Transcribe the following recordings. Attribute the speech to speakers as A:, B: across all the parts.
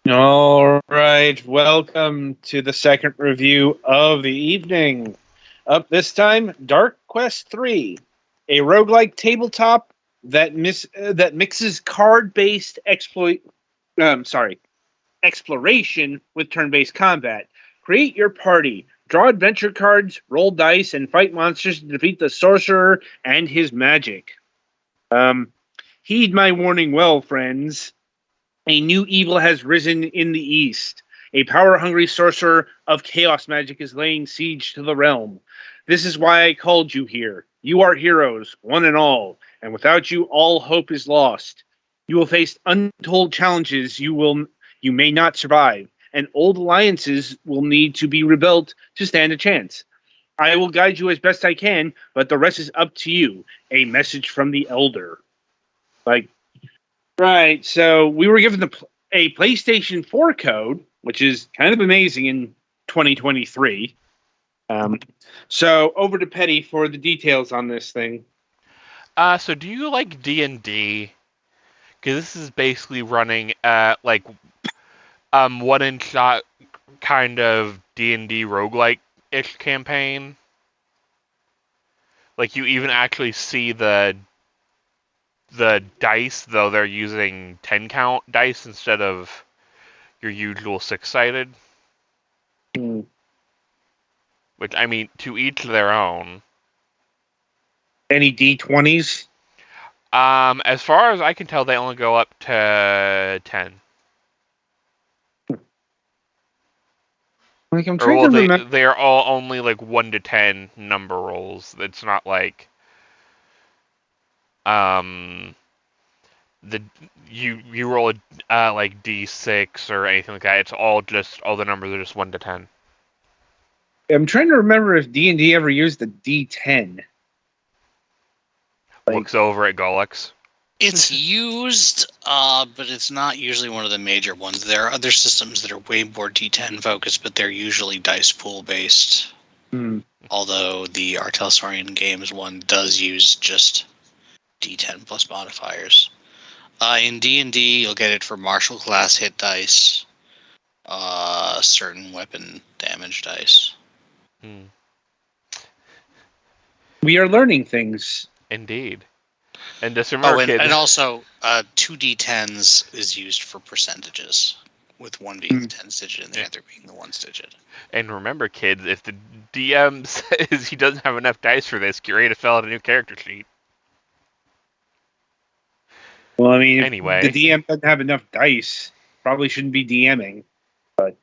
A: All right, welcome to the second review of the evening. Up this time, Dark Quest 3, a roguelike tabletop that mixes card-based exploration with turn-based combat. Create your party, draw adventure cards, roll dice, and fight monsters to defeat the sorcerer and his magic. Heed my warning well, friends. A new evil has risen in the east. A power-hungry sorcerer of chaos magic is laying siege to the realm. This is why I called you here. You are heroes, one and all, and without you, all hope is lost. You will face untold challenges you may not survive, and old alliances will need to be rebuilt to stand a chance. I will guide you as best I can, but the rest is up to you. A message from the Elder. Like, right. So we were given a PlayStation 4 code, which is kind of amazing in 2023. So over to Petty for the details on this thing.
B: So do you like D&D? Because this is basically running like one shot kind of D&D roguelike-ish campaign. Like you even actually see the dice, though they're using 10 count dice instead of your usual 6-sided.
A: Hmm.
B: Which, I mean, to each their own.
A: Any D20s?
B: As far as I can tell, they only go up to 10.
A: Like I'm
B: Or
A: trying
B: well,
A: to remember.
B: they are all only like 1 to 10 number rolls. It's not like um the you roll a like D6 or anything like that. It's all the numbers are just 1 to 10.
A: I'm trying to remember if D&D ever used the D10.
B: Looks over at Golux.
C: It's used, but it's not usually one of the major ones. There are other systems that are way more D10 focused, but they're usually dice pool based. Although the Artelsorian Games one does use just D10 plus modifiers. In D&D, you'll get it for martial class hit dice, certain weapon damage dice.
A: We are learning things.
B: Indeed. And just remember, kids.
C: And also, 2d10s is used for percentages, with 1 being the 10s digit and the other being the 1s digit.
B: And remember, kids, if the DM says he doesn't have enough dice for this, get ready to fill out a new character sheet.
A: Well, I mean,
B: anyway,
A: if the DM doesn't have enough dice, probably shouldn't be DMing. But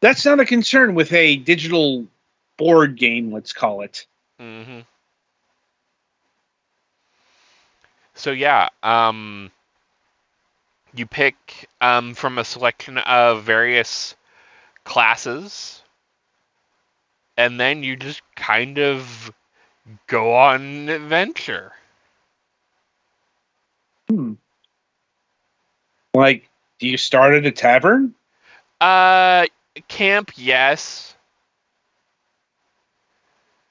A: that's not a concern with a digital board game, let's call it.
B: Mm-hmm. So yeah, you pick from a selection of various classes, and then you just kind of go on an adventure.
A: Like, do you start at a tavern?
B: Camp, yes.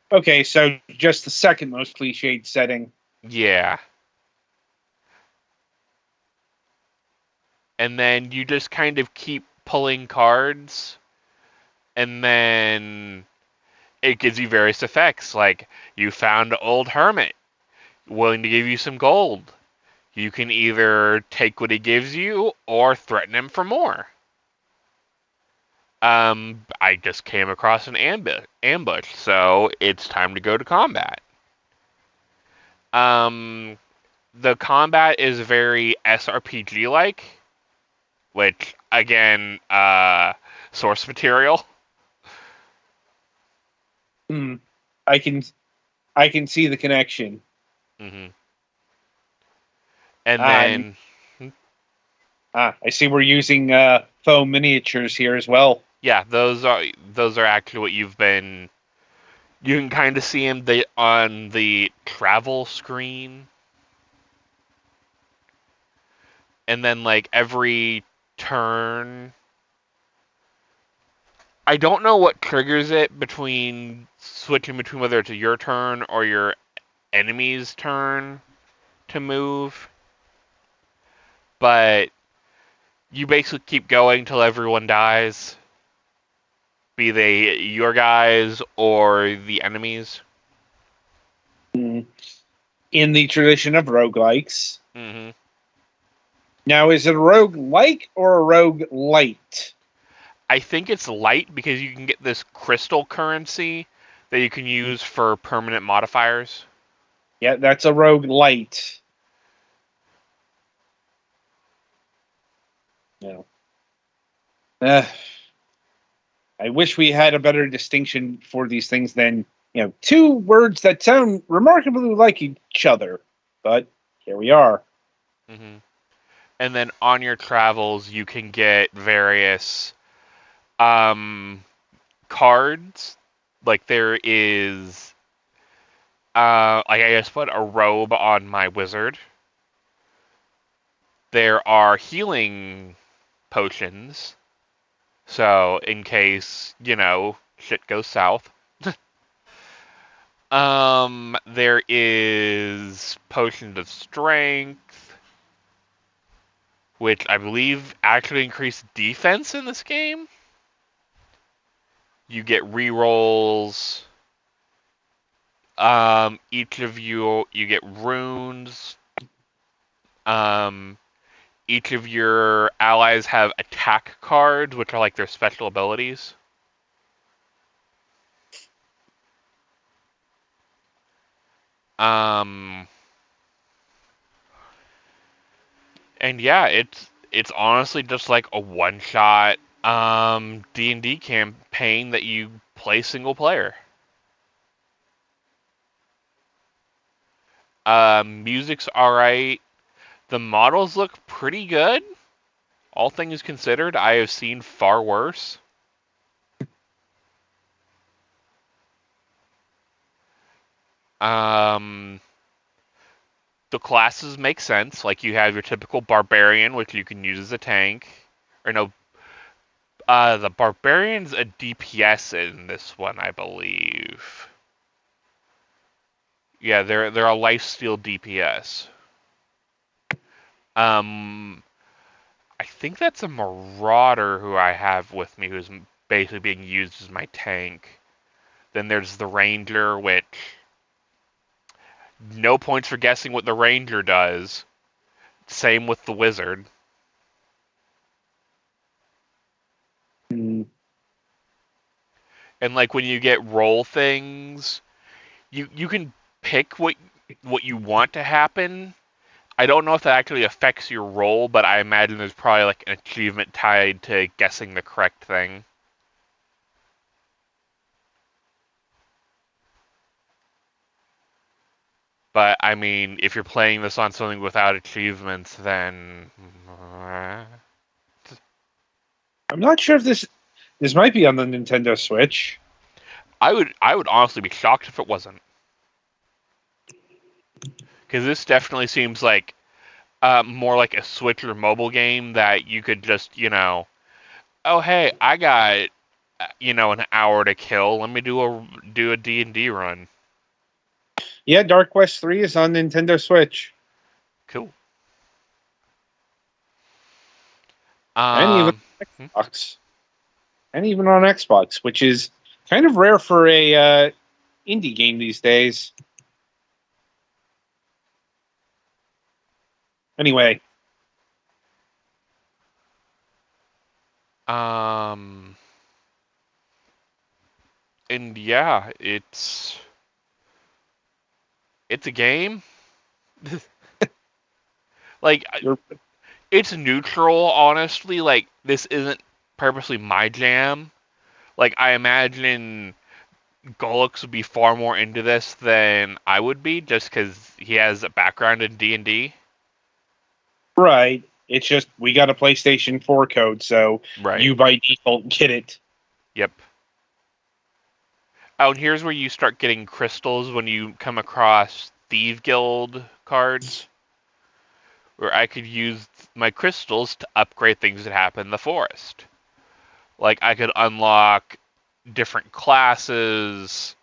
A: Okay, so just the second most cliched setting.
B: Yeah. And then you just kind of keep pulling cards, and then it gives you various effects, like you found an old hermit willing to give you some gold. You can either take what he gives you or threaten him for more. I just came across an ambush, so it's time to go to combat. The combat is very SRPG-like, which, again, source material.
A: I can see the connection.
B: Mm-hmm. And then...
A: I see we're using foam miniatures here as well.
B: Yeah, those are actually what you've been... You can kind of see them on the travel screen. And then, like, every turn... I don't know what triggers it switching between whether it's your turn or your enemy's turn to move. But You basically keep going till everyone dies, be they your guys or the enemies.
A: In the tradition of roguelikes.
B: Mm-hmm.
A: Now, is it a roguelike or a roguelite?
B: I think it's light because you can get this crystal currency that you can use for permanent modifiers.
A: Yeah, that's a roguelite. No. I wish we had a better distinction for these things than, two words that sound remarkably like each other. But here we are.
B: Mm-hmm. And then on your travels, you can get various cards. Like there is, like I just put a robe on my wizard. There are healing potions. So in case, shit goes south. There is potions of strength, which I believe actually increase defense in this game. You get rerolls. Each of you get runes. Um, each of your allies have attack cards, which are like their special abilities. Um, and yeah, it's honestly just like a one-shot D&D campaign that you play single player. Music's alright. The models look pretty good. All things considered, I have seen far worse. Um, the classes make sense. Like you have your typical barbarian, which you can use as a tank. Or no, the barbarian's a DPS in this one, I believe. Yeah, they're a lifesteal DPS. I think that's a marauder who I have with me, who's basically being used as my tank. Then there's the ranger, which no points for guessing what the ranger does. Same with the wizard.
A: Mm.
B: And like when you get roll things, you can pick what you want to happen. I don't know if that actually affects your roll, but I imagine there's probably like an achievement tied to guessing the correct thing. But I mean, if you're playing this on something without achievements, then
A: I'm not sure if this might be on the Nintendo Switch.
B: I would honestly be shocked if it wasn't, because this definitely seems like more like a Switch or mobile game that you could just oh hey, I got an hour to kill. Let me do a D&D run.
A: Yeah, Dark Quest 3 is on Nintendo Switch.
B: Cool.
A: And even Xbox. And even on Xbox, which is kind of rare for a indie game these days. Anyway.
B: And yeah, it's a game. Like it's neutral, honestly. Like this isn't purposely my jam. Like I imagine Golux would be far more into this than I would be, just because he has a background in D&D.
A: Right. It's just we got a PlayStation 4 code, so
B: Right.
A: you by default get it.
B: Yep. Oh, and here's where you start getting crystals when you come across Thief Guild cards, where I could use my crystals to upgrade things that happen in the forest. Like I could unlock different classes.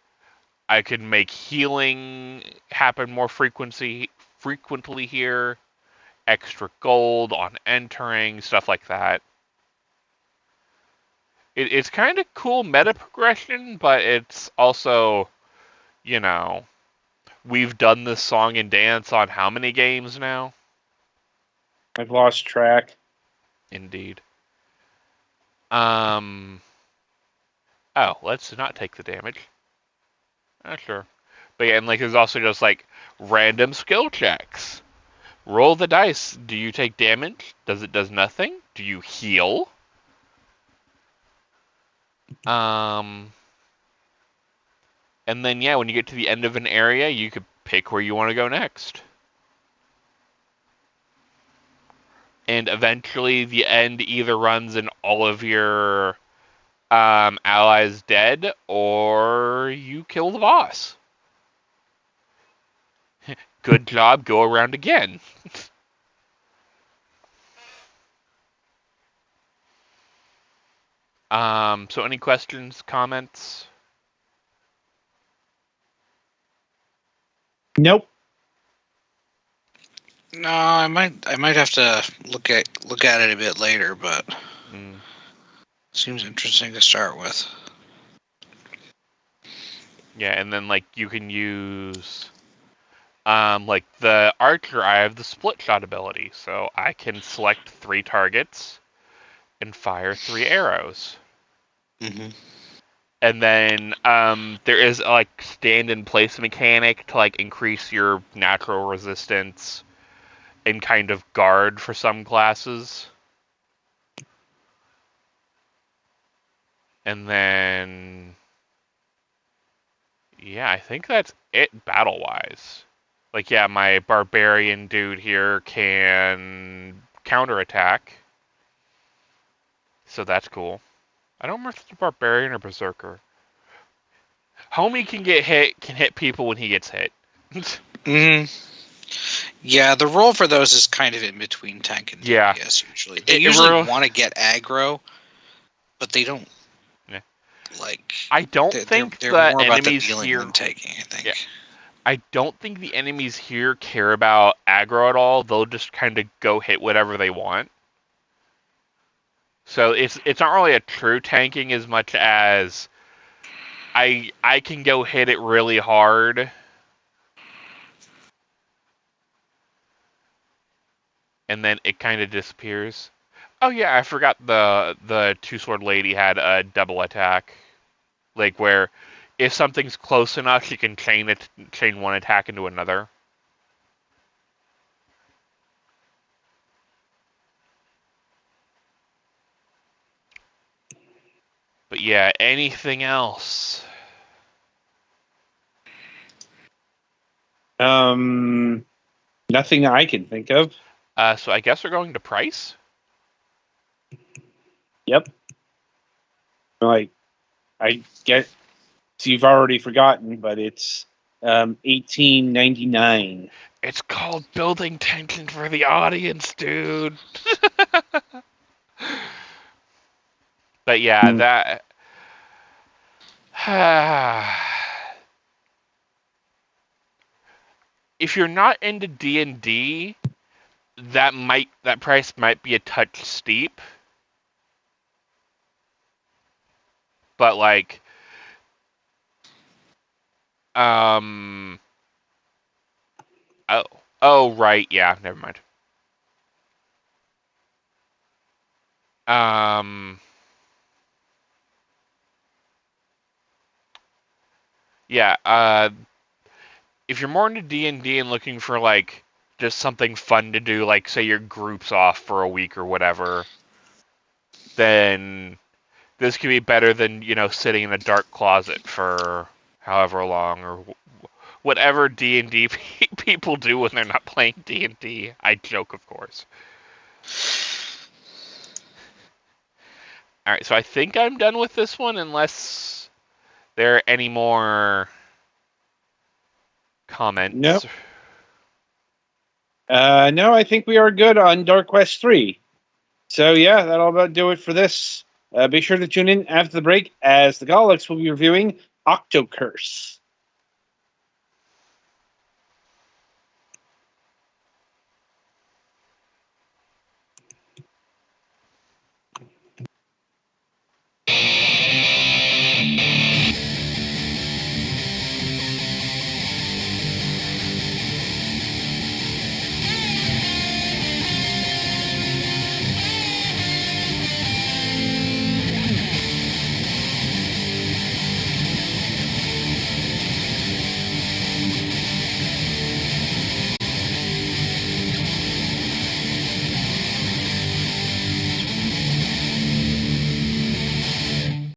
B: I could make healing happen more frequently here, extra gold on entering, stuff like that. It's kind of cool meta progression, but it's also, we've done this song and dance on how many games now?
A: I've lost track.
B: Indeed. Let's not take the damage. Sure. But yeah, and there's also just random skill checks. Roll the dice. Do you take damage? Does nothing? Do you heal? And then when you get to the end of an area, you could pick where you want to go next. And eventually the end either runs in all of your allies dead, or you kill the boss. Good job, go around again. So any questions, comments?
A: Nope.
C: No, I might have to look at it a bit later, but seems interesting to start with.
B: Yeah, and then you can use the archer. I have the split shot ability, so I can select 3 targets and fire 3 arrows.
C: Mm-hmm.
B: And then there is a stand in place mechanic to increase your natural resistance and kind of guard for some classes. And then I think that's it battle wise. My barbarian dude here can counterattack. So that's cool. I don't remember if it's a barbarian or berserker. Homie can hit people when he gets hit.
C: Mm-hmm. Yeah, the role for those is kind of in between tank and DPS usually. They usually want to get aggro, but they don't.
B: Yeah.
C: I
B: don't think
C: they're
B: the
C: more about the
B: enemies
C: dealing
B: here
C: than taking. I think.
B: Yeah. I don't think the enemies here care about aggro at all. They'll just kind of go hit whatever they want. So it's not really a true tanking as much as I can go hit it really hard. And then it kind of disappears. Oh yeah, I forgot the two-sword lady had a double attack. Where if something's close enough, she can chain one attack into another. But yeah, anything else?
A: Nothing I can think of.
B: So I guess we're going to price?
A: Yep. I get. So you've already forgotten, but it's $18.99.
B: It's called building tension for the audience, dude. But yeah, that. If you're not into D&D, that price might be a touch steep. But oh right, yeah, never mind. Yeah, if you're more into D&D and looking for just something fun to do, say your group's off for a week or whatever, then this could be better than sitting in a dark closet for however long or whatever D&D people do when they're not playing D&D. I joke, of course. All right, so I think I'm done with this one unless there are any more comments.
A: Nope. No, I think we are good on Dark Quest 3. So yeah, that'll about do it for this. Be sure to tune in after the break as the Golics will be reviewing Octocurse.